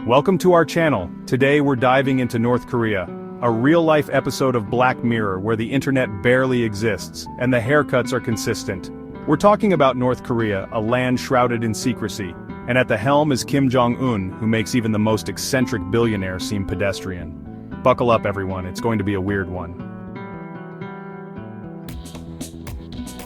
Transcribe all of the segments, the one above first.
Welcome to our channel. Today we're diving into North Korea, a real-life episode of Black Mirror where the internet barely exists, and the haircuts are consistent. We're talking about North Korea, a land shrouded in secrecy, and at the helm is Kim Jong-Un, who makes even the most eccentric billionaire seem pedestrian. Buckle up everyone, it's going to be a weird one.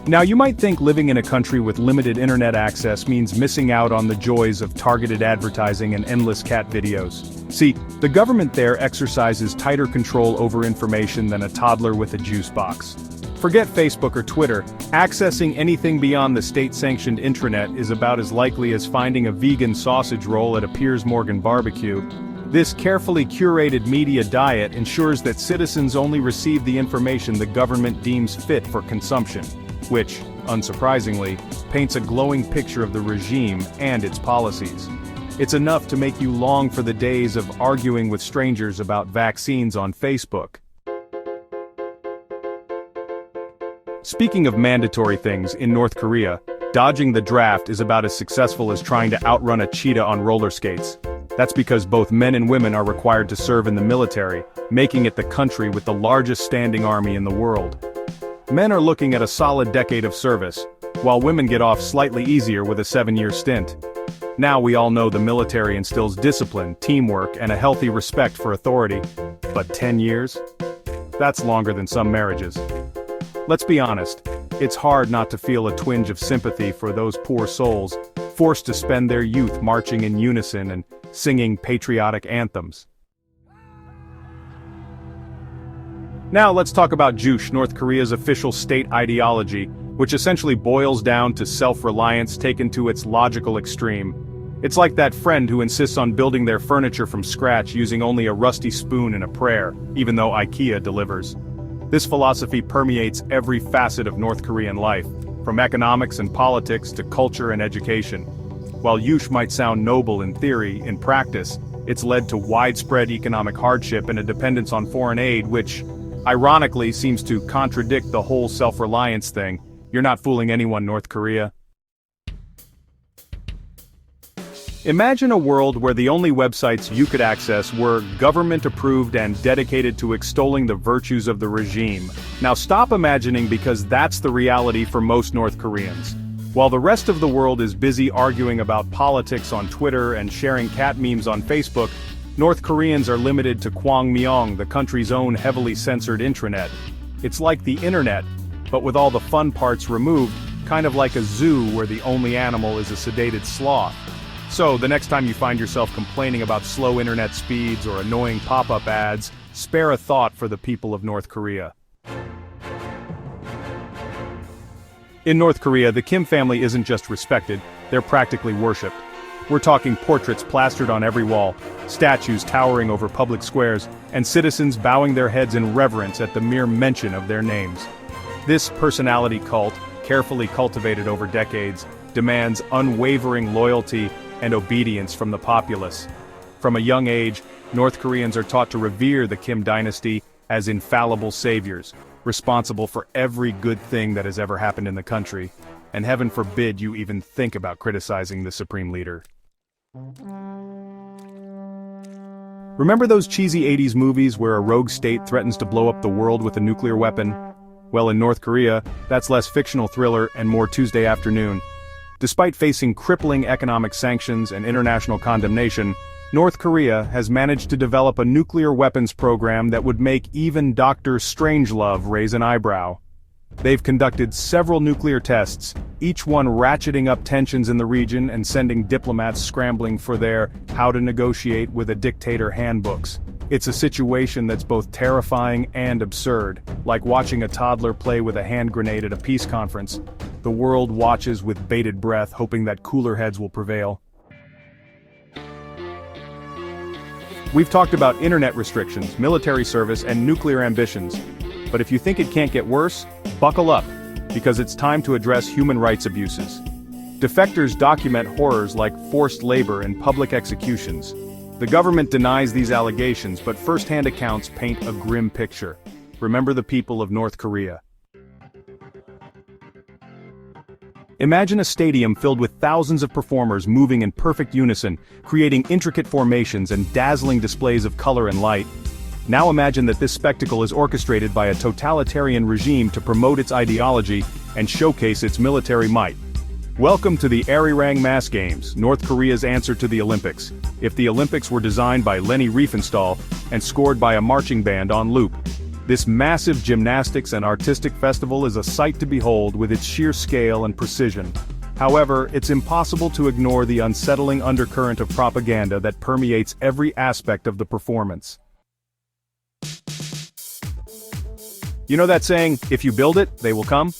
Now you might think living in a country with limited internet access means missing out on the joys of targeted advertising and endless cat videos. See, the government there exercises tighter control over information than a toddler with a juice box. Forget Facebook or Twitter, accessing anything beyond the state-sanctioned intranet is about as likely as finding a vegan sausage roll at a Piers Morgan barbecue. This carefully curated media diet ensures that citizens only receive the information the government deems fit for consumption, which, unsurprisingly, paints a glowing picture of the regime and its policies. It's enough to make you long for the days of arguing with strangers about vaccines on Facebook. Speaking of mandatory things, in North Korea, dodging the draft is about as successful as trying to outrun a cheetah on roller skates. That's because both men and women are required to serve in the military, making it the country with the largest standing army in the world. Men are looking at a solid decade of service, while women get off slightly easier with a 7-year stint. Now we all know the military instills discipline, teamwork, and a healthy respect for authority. But 10 years? That's longer than some marriages. Let's be honest, it's hard not to feel a twinge of sympathy for those poor souls, forced to spend their youth marching in unison and singing patriotic anthems. Now let's talk about Juche, North Korea's official state ideology, which essentially boils down to self-reliance taken to its logical extreme. It's like that friend who insists on building their furniture from scratch using only a rusty spoon and a prayer, even though IKEA delivers. This philosophy permeates every facet of North Korean life, from economics and politics to culture and education. While Juche might sound noble in theory, in practice, it's led to widespread economic hardship and a dependence on foreign aid which, ironically, seems to contradict the whole self-reliance thing. You're not fooling anyone, North Korea. Imagine a world where the only websites you could access were government-approved and dedicated to extolling the virtues of the regime. Now stop imagining, because that's the reality for most North Koreans. While the rest of the world is busy arguing about politics on Twitter and sharing cat memes on Facebook, North Koreans are limited to Kwangmyong, the country's own heavily censored intranet. It's like the internet, but with all the fun parts removed, kind of like a zoo where the only animal is a sedated sloth. So, the next time you find yourself complaining about slow internet speeds or annoying pop-up ads, spare a thought for the people of North Korea. In North Korea, the Kim family isn't just respected, they're practically worshipped. We're talking portraits plastered on every wall, statues towering over public squares, and citizens bowing their heads in reverence at the mere mention of their names. This personality cult, carefully cultivated over decades, demands unwavering loyalty and obedience from the populace. From a young age, North Koreans are taught to revere the Kim dynasty as infallible saviors, responsible for every good thing that has ever happened in the country, and heaven forbid you even think about criticizing the supreme leader. Remember those cheesy 80s movies where a rogue state threatens to blow up the world with a nuclear weapon? Well, in North Korea, that's less fictional thriller and more Tuesday afternoon. Despite facing crippling economic sanctions and international condemnation, North Korea has managed to develop a nuclear weapons program that would make even Dr. Strangelove raise an eyebrow. They've conducted several nuclear tests, each one ratcheting up tensions in the region and sending diplomats scrambling for their how to negotiate with a dictator handbooks. It's a situation that's both terrifying and absurd, like watching a toddler play with a hand grenade at a peace conference. The world watches with bated breath, hoping that cooler heads will prevail. We've talked about internet restrictions, military service, and nuclear ambitions. But if you think it can't get worse, buckle up, because it's time to address human rights abuses. Defectors document horrors like forced labor and public executions. The government denies these allegations, but first-hand accounts paint a grim picture. Remember the people of North Korea. Imagine a stadium filled with thousands of performers moving in perfect unison, creating intricate formations and dazzling displays of color and light. Now imagine that this spectacle is orchestrated by a totalitarian regime to promote its ideology and showcase its military might. Welcome to the Arang Mass Games, North Korea's answer to the Olympics. If the Olympics were designed by Leni Riefenstahl and scored by a marching band on loop, this massive gymnastics and artistic festival is a sight to behold with its sheer scale and precision. However, it's impossible to ignore the unsettling undercurrent of propaganda that permeates every aspect of the performance. You know that saying, if you build it, they will come?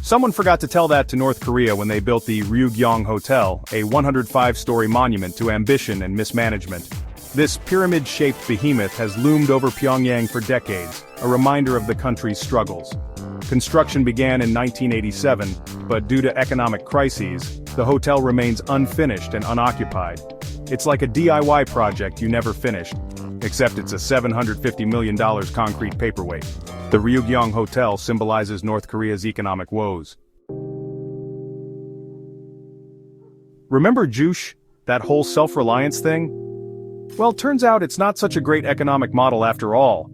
Someone forgot to tell that to North Korea when they built the Ryugyong Hotel, a 105-story monument to ambition and mismanagement. This pyramid-shaped behemoth has loomed over Pyongyang for decades, a reminder of the country's struggles. Construction began in 1987, but due to economic crises, the hotel remains unfinished and unoccupied. It's like a DIY project you never finished, except it's a $750 million concrete paperweight. The Ryugyong Hotel symbolizes North Korea's economic woes. Remember Juche, that whole self-reliance thing? Well, turns out it's not such a great economic model after all.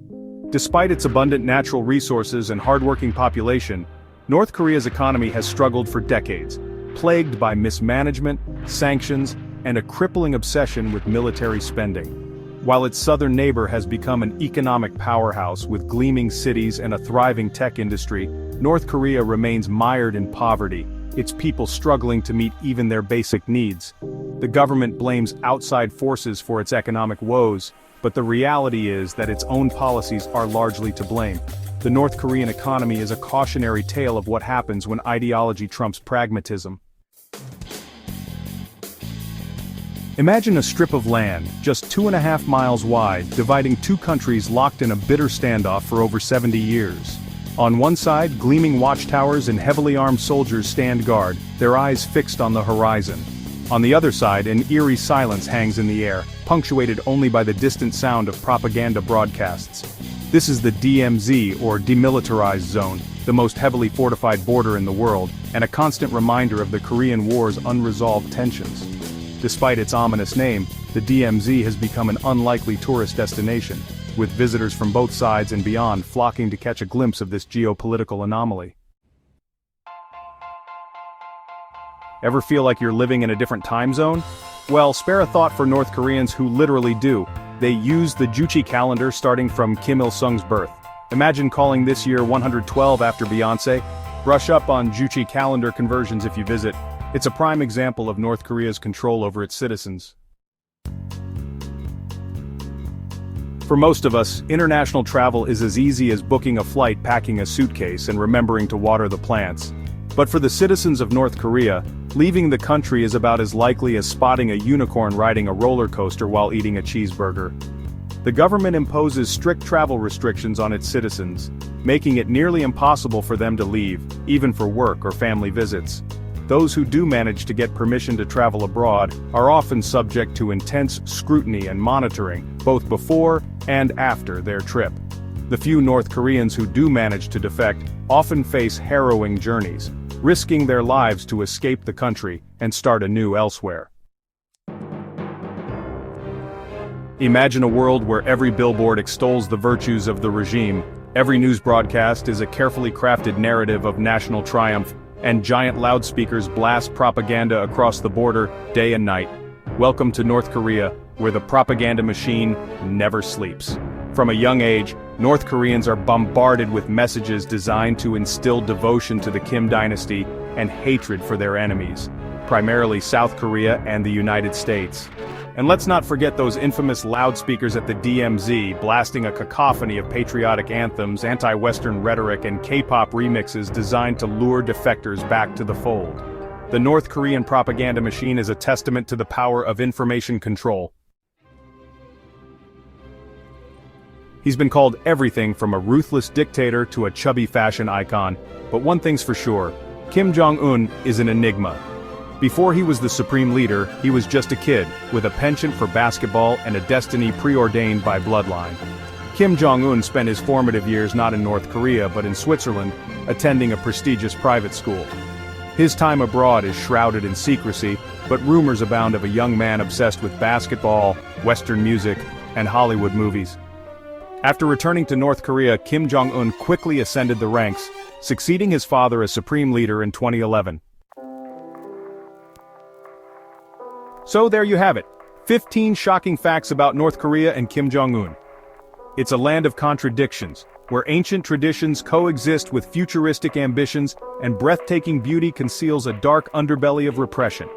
Despite its abundant natural resources and hardworking population, North Korea's economy has struggled for decades, plagued by mismanagement, sanctions, and a crippling obsession with military spending. While its southern neighbor has become an economic powerhouse with gleaming cities and a thriving tech industry, North Korea remains mired in poverty, its people struggling to meet even their basic needs. The government blames outside forces for its economic woes, but the reality is that its own policies are largely to blame. The North Korean economy is a cautionary tale of what happens when ideology trumps pragmatism. Imagine a strip of land, just 2.5 miles wide, dividing two countries locked in a bitter standoff for over 70 years. On one side, gleaming watchtowers and heavily armed soldiers stand guard, their eyes fixed on the horizon. On the other side, an eerie silence hangs in the air, punctuated only by the distant sound of propaganda broadcasts. This is the DMZ, or Demilitarized Zone, the most heavily fortified border in the world, and a constant reminder of the Korean War's unresolved tensions. Despite its ominous name, the DMZ has become an unlikely tourist destination, with visitors from both sides and beyond flocking to catch a glimpse of this geopolitical anomaly. Ever feel like you're living in a different time zone? Well, spare a thought for North Koreans who literally do. They use the Juche Calendar starting from Kim Il-sung's birth. Imagine calling this year 112 after Beyoncé. Brush up on Juche Calendar conversions if you visit. It's a prime example of North Korea's control over its citizens. For most of us, international travel is as easy as booking a flight, packing a suitcase, and remembering to water the plants. But for the citizens of North Korea, leaving the country is about as likely as spotting a unicorn riding a roller coaster while eating a cheeseburger. The government imposes strict travel restrictions on its citizens, making it nearly impossible for them to leave, even for work or family visits. Those who do manage to get permission to travel abroad are often subject to intense scrutiny and monitoring, both before and after their trip. The few North Koreans who do manage to defect often face harrowing journeys, risking their lives to escape the country and start anew elsewhere. Imagine a world where every billboard extols the virtues of the regime, every news broadcast is a carefully crafted narrative of national triumph, and giant loudspeakers blast propaganda across the border day and night. Welcome to North Korea, where the propaganda machine never sleeps. From a young age, North Koreans are bombarded with messages designed to instill devotion to the Kim dynasty and hatred for their enemies, primarily South Korea and the United States. And let's not forget those infamous loudspeakers at the DMZ, blasting a cacophony of patriotic anthems, anti-Western rhetoric, and K-pop remixes designed to lure defectors back to the fold. The North Korean propaganda machine is a testament to the power of information control. He's been called everything from a ruthless dictator to a chubby fashion icon, but one thing's for sure, Kim Jong-Un is an enigma. Before he was the supreme leader, he was just a kid, with a penchant for basketball and a destiny preordained by bloodline. Kim Jong-un spent his formative years not in North Korea but in Switzerland, attending a prestigious private school. His time abroad is shrouded in secrecy, but rumors abound of a young man obsessed with basketball, Western music, and Hollywood movies. After returning to North Korea, Kim Jong-un quickly ascended the ranks, succeeding his father as supreme leader in 2011. So there you have it, 15 shocking facts about North Korea and Kim Jong-un. It's a land of contradictions, where ancient traditions coexist with futuristic ambitions and breathtaking beauty conceals a dark underbelly of repression.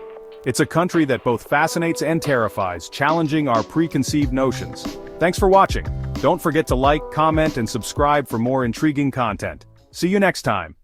It's a country that both fascinates and terrifies, challenging our preconceived notions. Thanks for watching. Don't forget to like, comment, and subscribe for more intriguing content. See you next time.